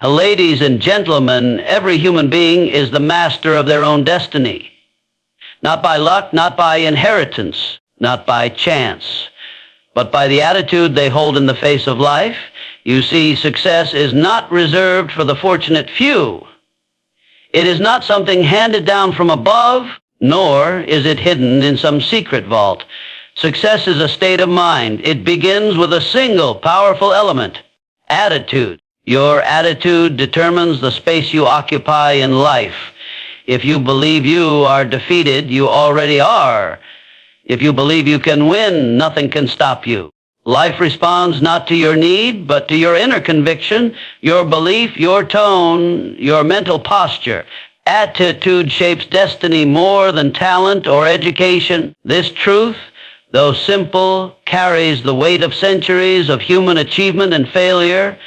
Ladies and gentlemen, every human being is the master of their own destiny. Not by luck, not by inheritance, not by chance, but by the attitude they hold in the face of life. You see, success is not reserved for the fortunate few. It is not something handed down from above, nor is it hidden in some secret vault. Success is a state of mind. It begins with a single powerful element: attitude. Your attitude determines the space you occupy in life. If you believe you are defeated, you already are. If you believe you can win, nothing can stop you. Life responds not to your need, but to your inner conviction, your belief, your tone, your mental posture. Attitude shapes destiny more than talent or education. This truth, though simple, carries the weight of centuries of human achievement and failure.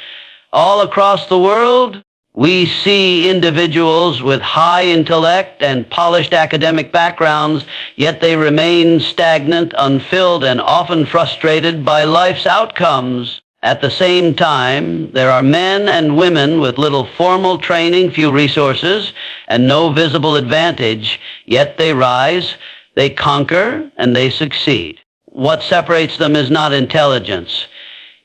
All across the world, we see individuals with high intellect and polished academic backgrounds, yet they remain stagnant, unfilled, and often frustrated by life's outcomes. At the same time, there are men and women with little formal training, few resources, and no visible advantage, yet they rise, they conquer, and they succeed. What separates them is not intelligence.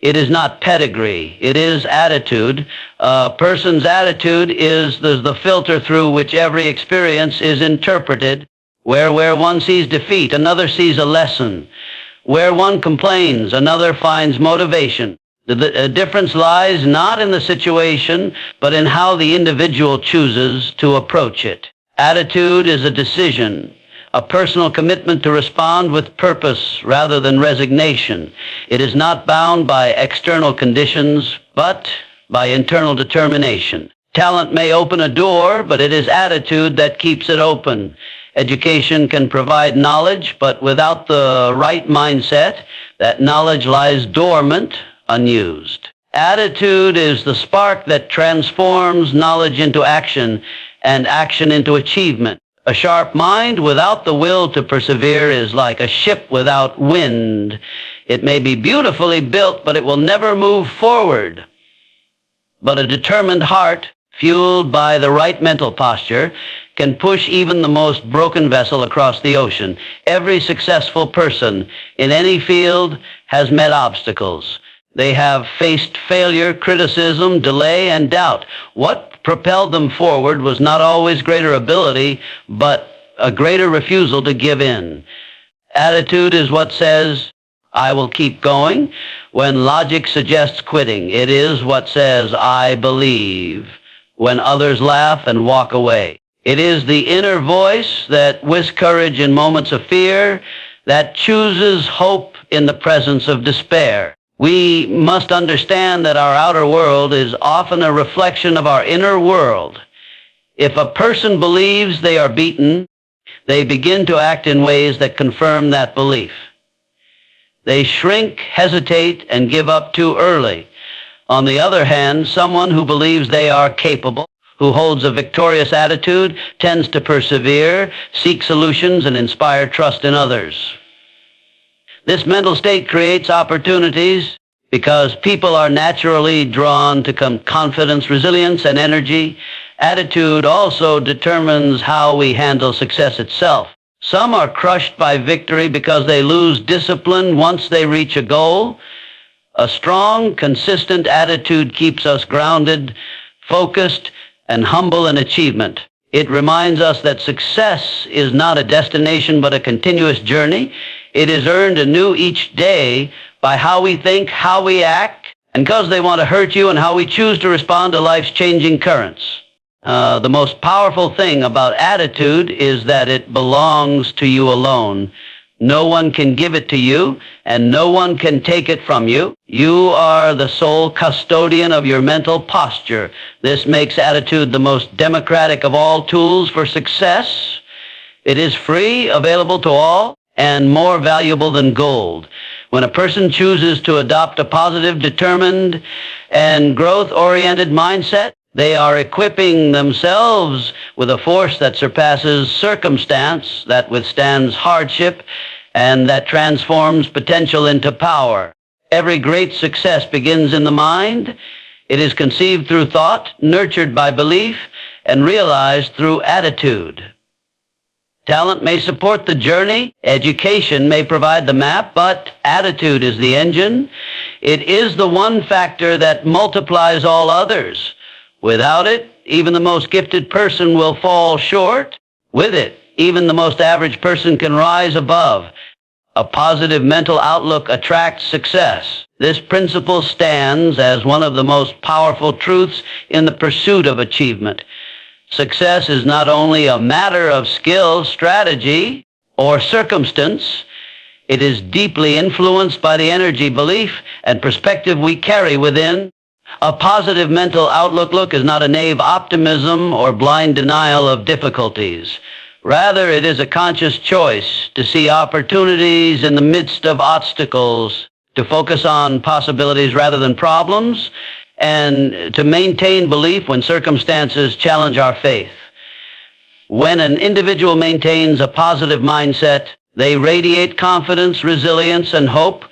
It is not pedigree. It is attitude. A person's attitude is the filter through which every experience is interpreted. Where one sees defeat, another sees a lesson. Where one complains, another finds motivation. The difference lies not in the situation, but in how the individual chooses to approach it. Attitude is a decision, a personal commitment to respond with purpose rather than resignation. It is not bound by external conditions, but by internal determination. Talent may open a door, but it is attitude that keeps it open. Education can provide knowledge, but without the right mindset, that knowledge lies dormant, unused. Attitude is the spark that transforms knowledge into action and action into achievement. A sharp mind without the will to persevere is like a ship without wind. It may be beautifully built, but it will never move forward. But a determined heart, fueled by the right mental posture, can push even the most broken vessel across the ocean. Every successful person in any field has met obstacles. They have faced failure, criticism, delay, and doubt. What propelled them forward was not always greater ability, but a greater refusal to give in. Attitude is what says, I will keep going, when logic suggests quitting. It is what says, I believe, when others laugh and walk away. It is the inner voice that whisks courage in moments of fear, that chooses hope in the presence of despair. We must understand that our outer world is often a reflection of our inner world. If a person believes they are beaten, they begin to act in ways that confirm that belief. They shrink, hesitate, and give up too early. On the other hand, someone who believes they are capable, who holds a victorious attitude, tends to persevere, seek solutions, and inspire trust in others. This mental state creates opportunities because people are naturally drawn to confidence, resilience, and energy. Attitude also determines how we handle success itself. Some are crushed by victory because they lose discipline once they reach a goal. A strong, consistent attitude keeps us grounded, focused, and humble in achievement. It reminds us that success is not a destination but a continuous journey. It is earned anew each day by how we think, how we act, and because they want to hurt you, and how we choose to respond to life's changing currents. The most powerful thing about attitude is that it belongs to you alone. No one can give it to you, and no one can take it from you. You are the sole custodian of your mental posture. This makes attitude the most democratic of all tools for success. It is free, available to all, and more valuable than gold. When a person chooses to adopt a positive, determined, and growth-oriented mindset, they are equipping themselves with a force that surpasses circumstance, that withstands hardship, and that transforms potential into power. Every great success begins in the mind. It is conceived through thought, nurtured by belief, and realized through attitude. Talent may support the journey, education may provide the map, but attitude is the engine. It is the one factor that multiplies all others. Without it, even the most gifted person will fall short. With it, even the most average person can rise above. A positive mental outlook attracts success. This principle stands as one of the most powerful truths in the pursuit of achievement. Success is not only a matter of skill, strategy, or circumstance. It is deeply influenced by the energy, belief, and perspective we carry within. A positive mental outlook is not a naive optimism or blind denial of difficulties. Rather, it is a conscious choice to see opportunities in the midst of obstacles, to focus on possibilities rather than problems, and to maintain belief when circumstances challenge our faith. When an individual maintains a positive mindset, they radiate confidence, resilience, and hope.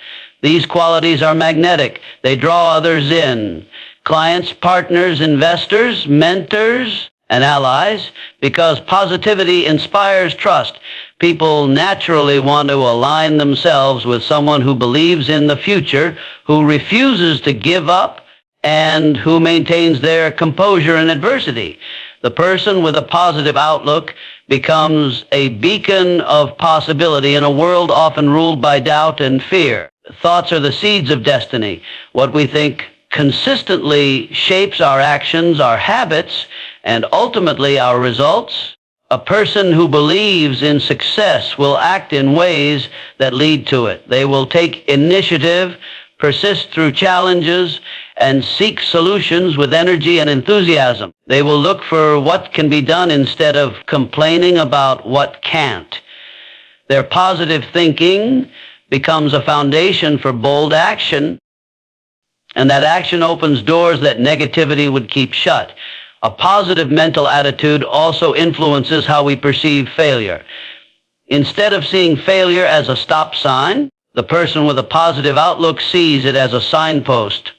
These qualities are magnetic. They draw others in. Clients, partners, investors, mentors, and allies, because positivity inspires trust. People naturally want to align themselves with someone who believes in the future, who refuses to give up, and who maintains their composure in adversity. The person with a positive outlook becomes a beacon of possibility in a world often ruled by doubt and fear. Thoughts are the seeds of destiny. What we think consistently shapes our actions, our habits, and ultimately our results. A person who believes in success will act in ways that lead to it. They will take initiative, persist through challenges, and seek solutions with energy and enthusiasm. They will look for what can be done instead of complaining about what can't. Their positive thinking becomes a foundation for bold action, and that action opens doors that negativity would keep shut. A positive mental attitude also influences how we perceive failure. Instead of seeing failure as a stop sign, the person with a positive outlook sees it as a signpost,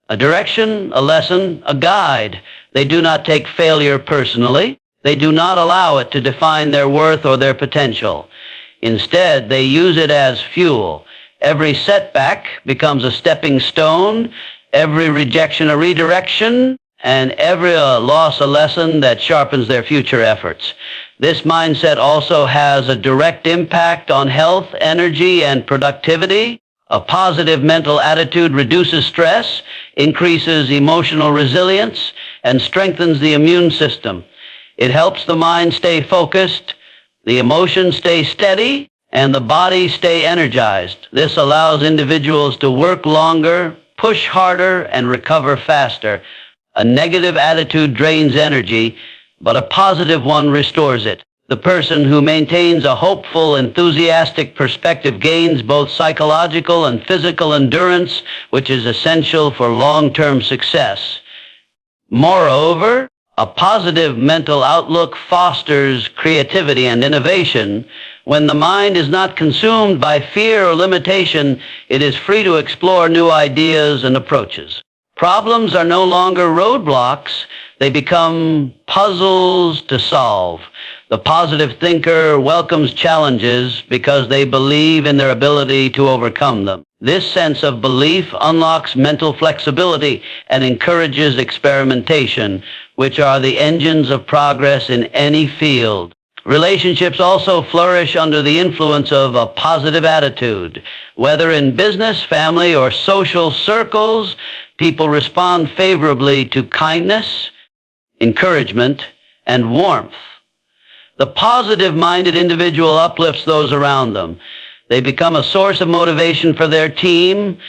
a direction, a lesson, a guide. They do not take failure personally. They do not allow it to define their worth or their potential. Instead, they use it as fuel. Every setback becomes a stepping stone, every rejection a redirection, and every loss a lesson that sharpens their future efforts. This mindset also has a direct impact on health, energy, and productivity. A positive mental attitude reduces stress, increases emotional resilience, and strengthens the immune system. It helps the mind stay focused, the emotions stay steady, and the body stay energized. This allows individuals to work longer, push harder, and recover faster. A negative attitude drains energy, but a positive one restores it. The person who maintains a hopeful, enthusiastic perspective gains both psychological and physical endurance, which is essential for long-term success. Moreover, a positive mental outlook fosters creativity and innovation. When the mind is not consumed by fear or limitation, it is free to explore new ideas and approaches. Problems are no longer roadblocks. They become puzzles to solve. The positive thinker welcomes challenges because they believe in their ability to overcome them. This sense of belief unlocks mental flexibility and encourages experimentation, which are the engines of progress in any field. Relationships also flourish under the influence of a positive attitude. Whether in business, family, or social circles, people respond favorably to kindness, encouragement, and warmth. The positive-minded individual uplifts those around them. They become a source of motivation for their team,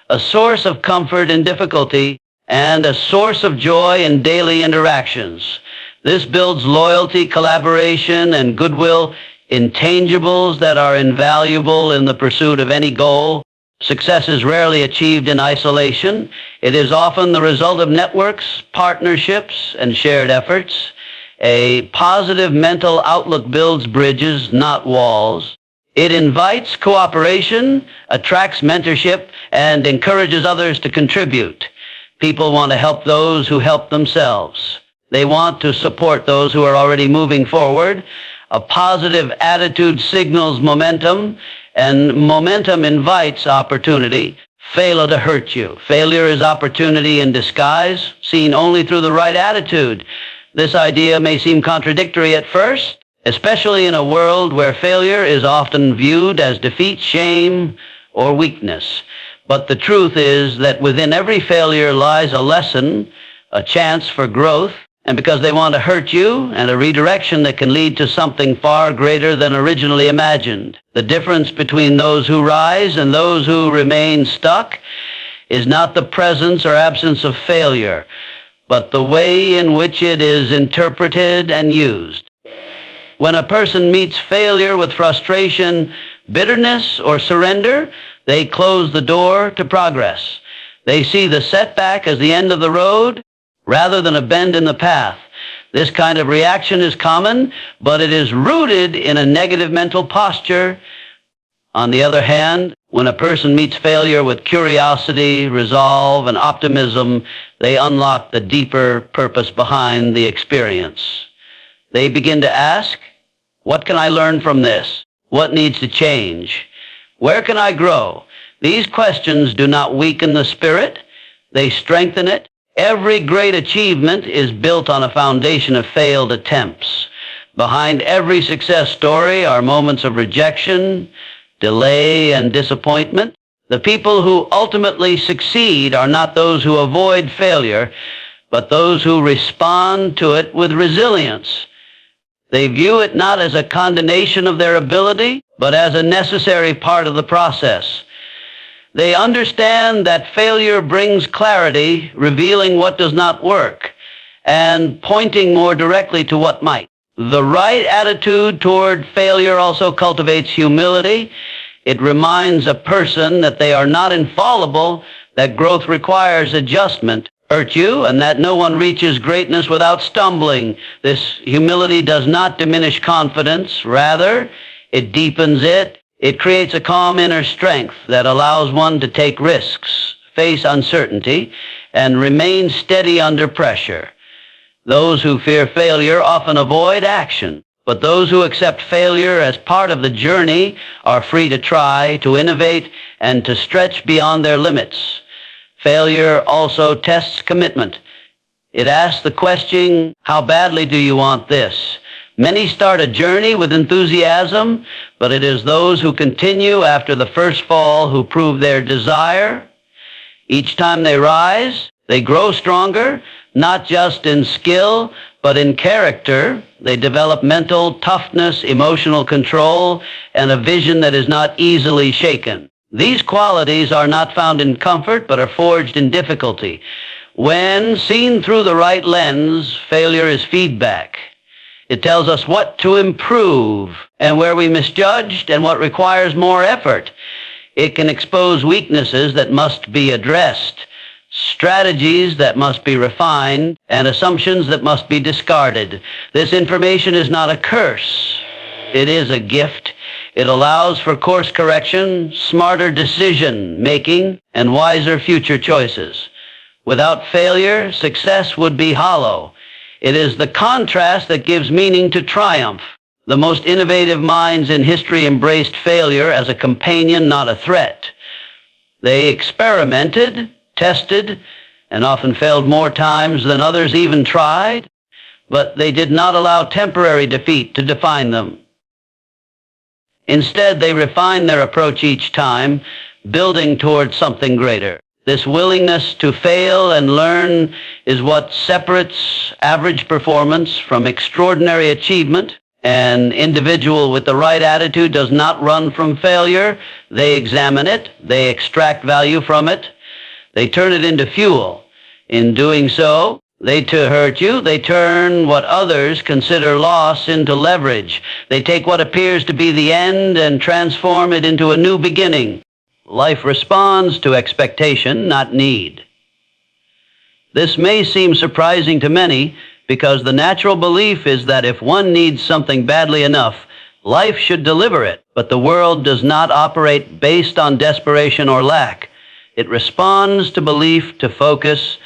a source of comfort in difficulty, and a source of joy in daily interactions. This builds loyalty, collaboration, and goodwill, intangibles that are invaluable in the pursuit of any goal. Success is rarely achieved in isolation. It is often the result of networks, partnerships, and shared efforts. A positive mental outlook builds bridges, not walls. It invites cooperation, attracts mentorship, and encourages others to contribute. People want to help those who help themselves. They want to support those who are already moving forward. A positive attitude signals momentum, and momentum invites opportunity. Failure to hurt you. Failure is opportunity in disguise, seen only through the right attitude. This idea may seem contradictory at first, especially in a world where failure is often viewed as defeat, shame, or weakness. But the truth is that within every failure lies a lesson, a chance for growth, and because they want to hurt you, and a redirection that can lead to something far greater than originally imagined. The difference between those who rise and those who remain stuck is not the presence or absence of failure, but the way in which it is interpreted and used. When a person meets failure with frustration, bitterness, or surrender, they close the door to progress. They see the setback as the end of the road rather than a bend in the path. This kind of reaction is common, but it is rooted in a negative mental posture. On the other hand, when a person meets failure with curiosity, resolve, and optimism, they unlock the deeper purpose behind the experience. They begin to ask, what can I learn from this? What needs to change? Where can I grow? These questions do not weaken the spirit, they strengthen it. Every great achievement is built on a foundation of failed attempts. Behind every success story are moments of rejection, delay, and disappointment. The people who ultimately succeed are not those who avoid failure, but those who respond to it with resilience. They view it not as a condemnation of their ability, but as a necessary part of the process. They understand that failure brings clarity, revealing what does not work, and pointing more directly to what might. The right attitude toward failure also cultivates humility. It reminds a person that they are not infallible, that growth requires adjustment, virtue, and that no one reaches greatness without stumbling. This humility does not diminish confidence. Rather, it deepens it. It creates a calm inner strength that allows one to take risks, face uncertainty, and remain steady under pressure. Those who fear failure often avoid action, but those who accept failure as part of the journey are free to try, to innovate, and to stretch beyond their limits. Failure also tests commitment. It asks the question, how badly do you want this? Many start a journey with enthusiasm, but it is those who continue after the first fall who prove their desire. Each time they rise, they grow stronger, not just in skill, but in character. They develop mental toughness, emotional control, and a vision that is not easily shaken. These qualities are not found in comfort, but are forged in difficulty. When seen through the right lens, failure is feedback. It tells us what to improve and where we misjudged and what requires more effort. It can expose weaknesses that must be addressed, strategies that must be refined, and assumptions that must be discarded. This information is not a curse. It is a gift. It allows for course correction, smarter decision making, and wiser future choices. Without failure, success would be hollow. It is the contrast that gives meaning to triumph. The most innovative minds in history embraced failure as a companion, not a threat. They experimented, tested, and often failed more times than others even tried, but they did not allow temporary defeat to define them. Instead, they refined their approach each time, building towards something greater. This willingness to fail and learn is what separates average performance from extraordinary achievement. An individual with the right attitude does not run from failure. They examine it. They extract value from it. They turn it into fuel. In doing so, they turn what others consider loss into leverage. They take what appears to be the end and transform it into a new beginning. Life responds to expectation, not need. This may seem surprising to many because the natural belief is that if one needs something badly enough, life should deliver it. But the world does not operate based on desperation or lack. It responds to belief, to focus,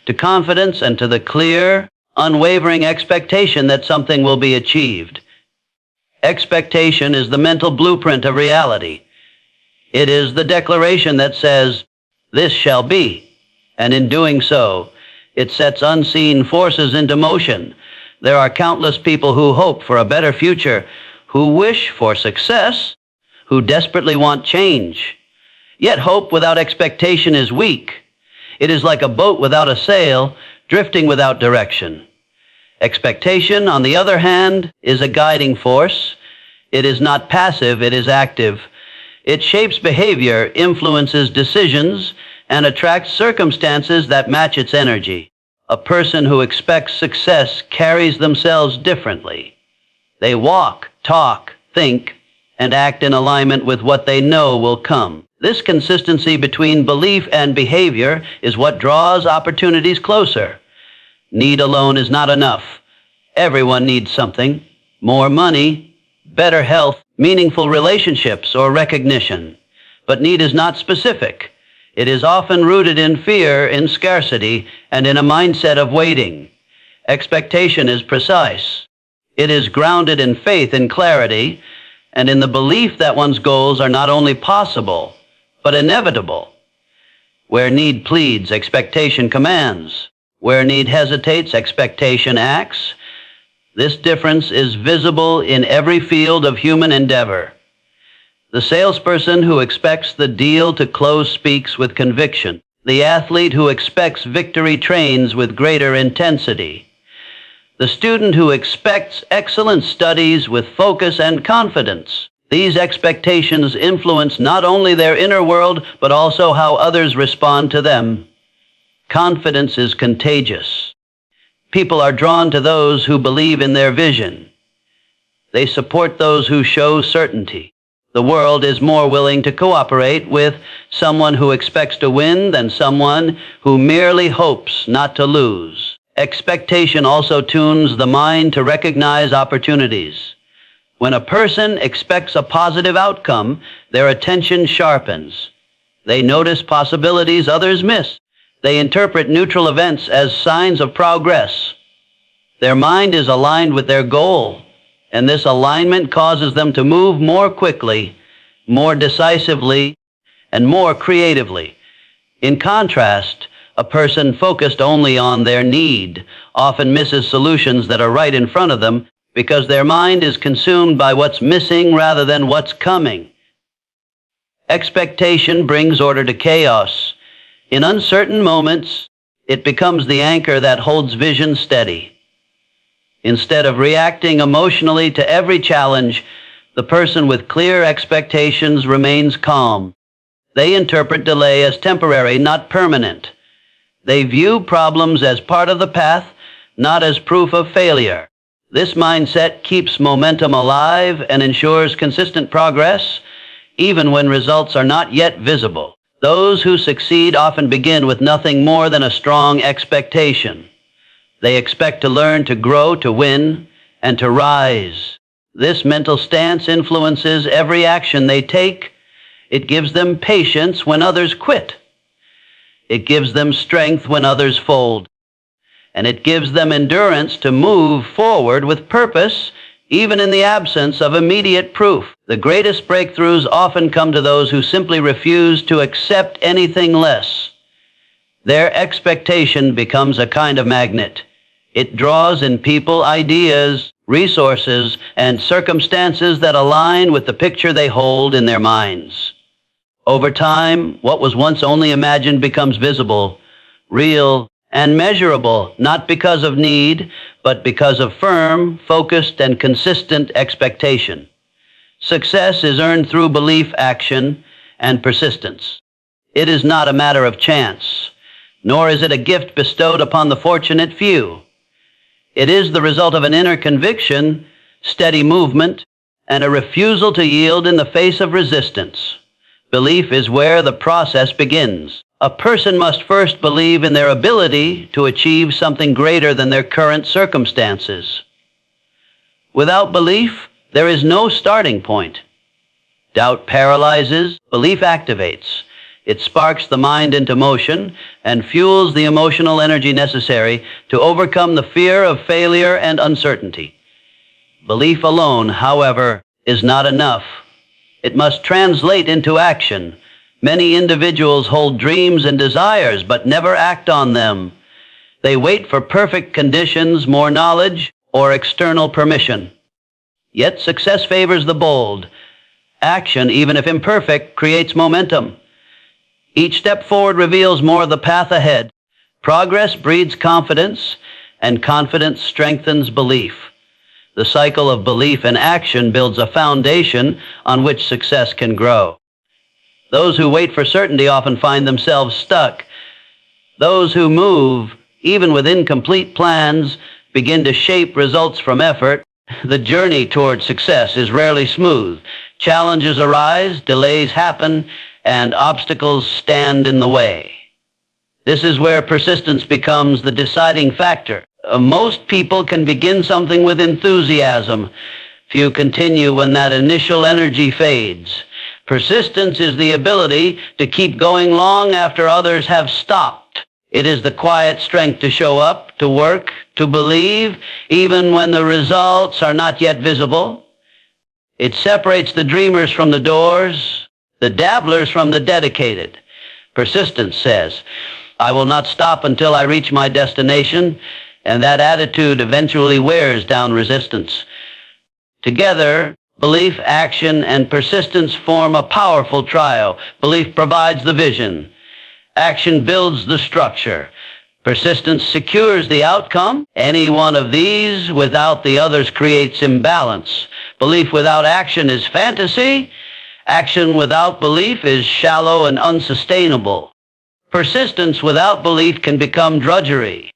to confidence, and to the clear, unwavering expectation that something will be achieved. Expectation is the mental blueprint of reality. It is the declaration that says, "This shall be," and in doing so, it sets unseen forces into motion. There are countless people who hope for a better future, who wish for success, who desperately want change. Yet hope without expectation is weak. It is like a boat without a sail, drifting without direction. Expectation, on the other hand, is a guiding force. It is not passive, it is active. It shapes behavior, influences decisions, and attracts circumstances that match its energy. A person who expects success carries themselves differently. They walk, talk, think, and act in alignment with what they know will come. This consistency between belief and behavior is what draws opportunities closer. Need alone is not enough. Everyone needs something: more money, better health, meaningful relationships, or recognition. But need is not specific. It is often rooted in fear, in scarcity, and in a mindset of waiting. Expectation is precise. It is grounded in faith and clarity, and in the belief that one's goals are not only possible, but inevitable. Where need pleads, expectation commands. Where need hesitates, expectation acts. This difference is visible in every field of human endeavor. The salesperson who expects the deal to close speaks with conviction. The athlete who expects victory trains with greater intensity. The student who expects excellent studies with focus and confidence. These expectations influence not only their inner world, but also how others respond to them. Confidence is contagious. People are drawn to those who believe in their vision. They support those who show certainty. The world is more willing to cooperate with someone who expects to win than someone who merely hopes not to lose. Expectation also tunes the mind to recognize opportunities. When a person expects a positive outcome, their attention sharpens. They notice possibilities others miss. They interpret neutral events as signs of progress. Their mind is aligned with their goal, and this alignment causes them to move more quickly, more decisively, and more creatively. In contrast, a person focused only on their need often misses solutions that are right in front of them because their mind is consumed by what's missing rather than what's coming. Expectation brings order to chaos. In uncertain moments, it becomes the anchor that holds vision steady. Instead of reacting emotionally to every challenge, the person with clear expectations remains calm. They interpret delay as temporary, not permanent. They view problems as part of the path, not as proof of failure. This mindset keeps momentum alive and ensures consistent progress, even when results are not yet visible. Those who succeed often begin with nothing more than a strong expectation. They expect to learn, to grow, to win, and to rise. This mental stance influences every action they take. It gives them patience when others quit. It gives them strength when others fold. And it gives them endurance to move forward with purpose, even in the absence of immediate proof. The greatest breakthroughs often come to those who simply refuse to accept anything less. Their expectation becomes a kind of magnet. It draws in people ideas, resources, and circumstances that align with the picture they hold in their minds. Over time, what was once only imagined becomes visible, real, and measurable, not because of need, but because of firm, focused, and consistent expectation. Success is earned through belief, action, and persistence. It is not a matter of chance, nor is it a gift bestowed upon the fortunate few. It is the result of an inner conviction, steady movement, and a refusal to yield in the face of resistance. Belief is where the process begins. A person must first believe in their ability to achieve something greater than their current circumstances. Without belief, there is no starting point. Doubt paralyzes, belief activates. It sparks the mind into motion and fuels the emotional energy necessary to overcome the fear of failure and uncertainty. Belief alone, however, is not enough. It must translate into action. Many individuals hold dreams and desires but never act on them. They wait for perfect conditions, more knowledge, or external permission. Yet success favors the bold. Action, even if imperfect, creates momentum. Each step forward reveals more of the path ahead. Progress breeds confidence, and confidence strengthens belief. The cycle of belief and action builds a foundation on which success can grow. Those who wait for certainty often find themselves stuck. Those who move, even with incomplete plans, begin to shape results from effort. The journey toward success is rarely smooth. Challenges arise, delays happen, and obstacles stand in the way. This is where persistence becomes the deciding factor. Most people can begin something with enthusiasm. Few continue when that initial energy fades. Persistence is the ability to keep going long after others have stopped. It is the quiet strength to show up, to work, to believe, even when the results are not yet visible. It separates the dreamers from the doors, the dabblers from the dedicated. Persistence says, "I will not stop until I reach my destination," and that attitude eventually wears down resistance. Together, belief, action, and persistence form a powerful trio. Belief provides the vision. Action builds the structure. Persistence secures the outcome. Any one of these without the others creates imbalance. Belief without action is fantasy. Action without belief is shallow and unsustainable. Persistence without belief can become drudgery.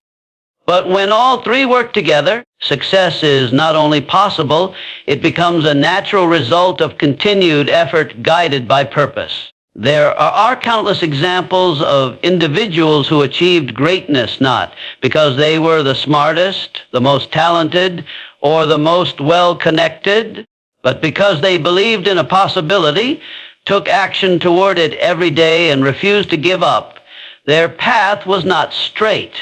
But when all three work together, success is not only possible, it becomes a natural result of continued effort guided by purpose. There are countless examples of individuals who achieved greatness not because they were the smartest, the most talented, or the most well-connected, but because they believed in a possibility, took action toward it every day, and refused to give up. Their path was not straight.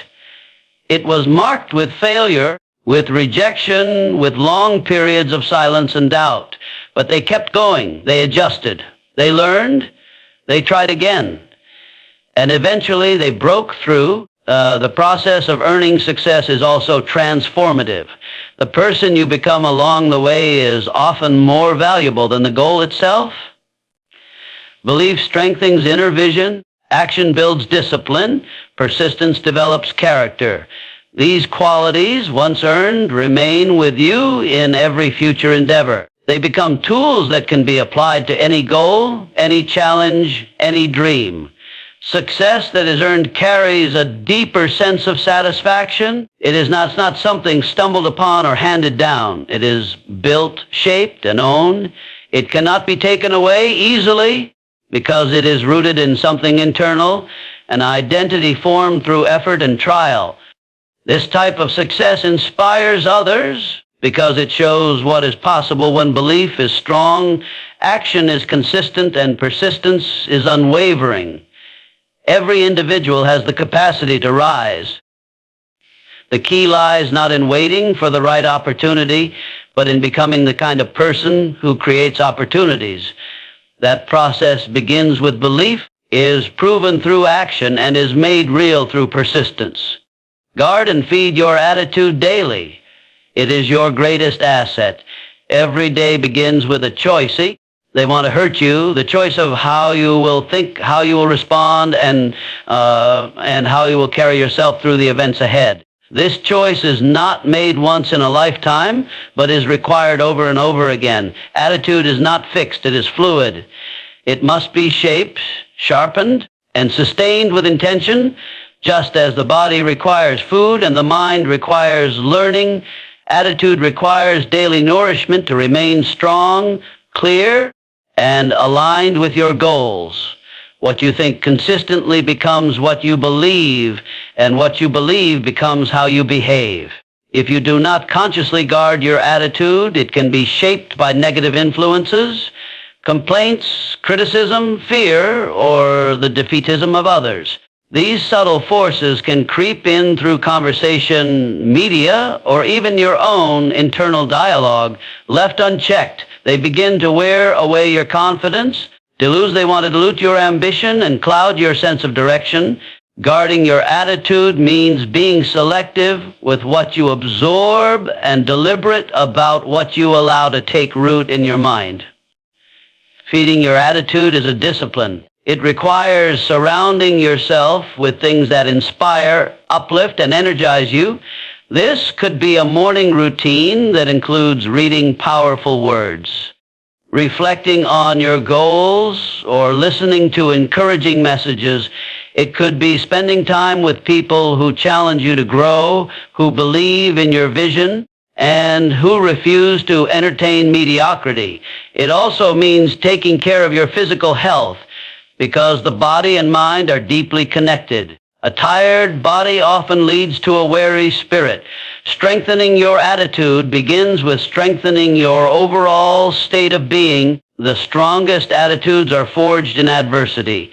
It was marked with failure, with rejection, with long periods of silence and doubt. But they kept going. They adjusted. They learned. They tried again. And eventually they broke through. The process of earning success is also transformative. The person you become along the way is often more valuable than the goal itself. Belief strengthens inner vision. Action builds discipline. Persistence develops character. These qualities, once earned, remain with you in every future endeavor. They become tools that can be applied to any goal, any challenge, any dream. Success that is earned carries a deeper sense of satisfaction. It is not something stumbled upon or handed down. It is built, shaped, and owned. It cannot be taken away easily because it is rooted in something internal, an identity formed through effort and trial. This type of success inspires others because it shows what is possible when belief is strong, action is consistent, and persistence is unwavering. Every individual has the capacity to rise. The key lies not in waiting for the right opportunity, but in becoming the kind of person who creates opportunities. That process begins with belief, is proven through action, and is made real through persistence. Guard and feed your attitude daily. It is your greatest asset. Every day begins with a choice. See? They want to hurt you. The choice of how you will think, how you will respond, and how you will carry yourself through the events ahead. This choice is not made once in a lifetime, but is required over and over again. Attitude is not fixed. It is fluid. It must be shaped, sharpened, and sustained with intention, just as the body requires food and the mind requires learning. Attitude requires daily nourishment to remain strong, clear, and aligned with your goals. What you think consistently becomes what you believe, and what you believe becomes how you behave. If you do not consciously guard your attitude, it can be shaped by negative influences. complaints, criticism, fear, or the defeatism of others. These subtle forces can creep in through conversation, media, or even your own internal dialogue. Left unchecked, they begin to wear away your confidence. They want to dilute your ambition and cloud your sense of direction. Guarding your attitude means being selective with what you absorb and deliberate about what you allow to take root in your mind. Feeding your attitude is a discipline. It requires surrounding yourself with things that inspire, uplift, and energize you. This could be a morning routine that includes reading powerful words, reflecting on your goals, or listening to encouraging messages. It could be spending time with people who challenge you to grow, who believe in your vision, and who refuse to entertain mediocrity. It also means taking care of your physical health, because the body and mind are deeply connected. A tired body often leads to a weary spirit. Strengthening your attitude begins with strengthening your overall state of being. The strongest attitudes are forged in adversity.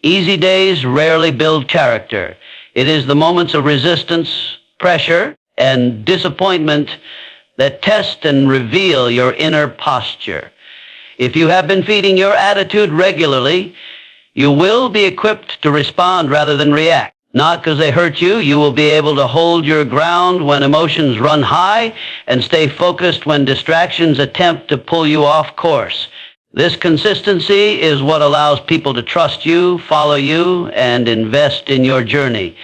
Easy days rarely build character. It is the moments of resistance, pressure, and disappointment that test and reveal your inner posture. If you have been feeding your attitude regularly, you will be equipped to respond rather than react. Not because they hurt you. You will be able to hold your ground when emotions run high and stay focused when distractions attempt to pull you off course. This consistency is what allows people to trust you, follow you, and invest in your journey.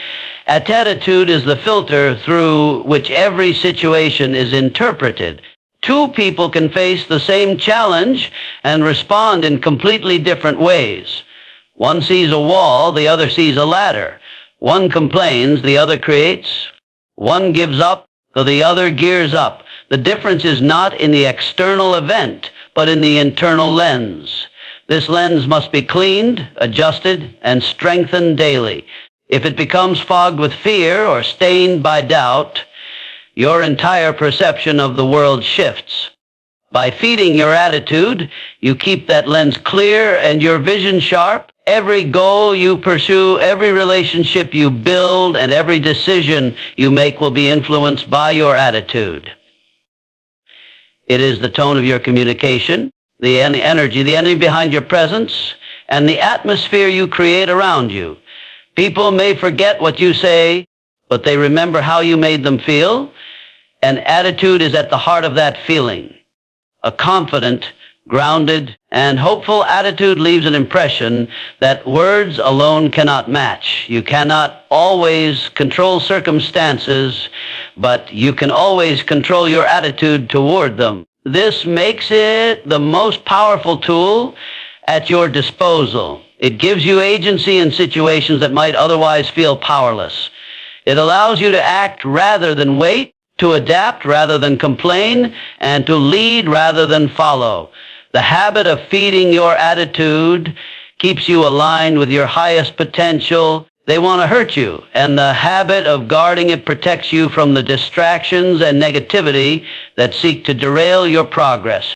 Attitude is the filter through which every situation is interpreted. Two people can face the same challenge and respond in completely different ways. One sees a wall, the other sees a ladder. One complains, the other creates. One gives up, so the other gears up. The difference is not in the external event, but in the internal lens. This lens must be cleaned, adjusted, and strengthened daily. If it becomes fogged with fear or stained by doubt, your entire perception of the world shifts. By feeding your attitude, you keep that lens clear and your vision sharp. Every goal you pursue, every relationship you build, and every decision you make will be influenced by your attitude. It is the tone of your communication, the energy behind your presence, and the atmosphere you create around you. People may forget what you say, but they remember how you made them feel, and attitude is at the heart of that feeling. A confident, grounded, and hopeful attitude leaves an impression that words alone cannot match. You cannot always control circumstances, but you can always control your attitude toward them. This makes it the most powerful tool at your disposal. It gives you agency in situations that might otherwise feel powerless. It allows you to act rather than wait, to adapt rather than complain, and to lead rather than follow. The habit of feeding your attitude keeps you aligned with your highest potential. They want to hurt you, and the habit of guarding it protects you from the distractions and negativity that seek to derail your progress.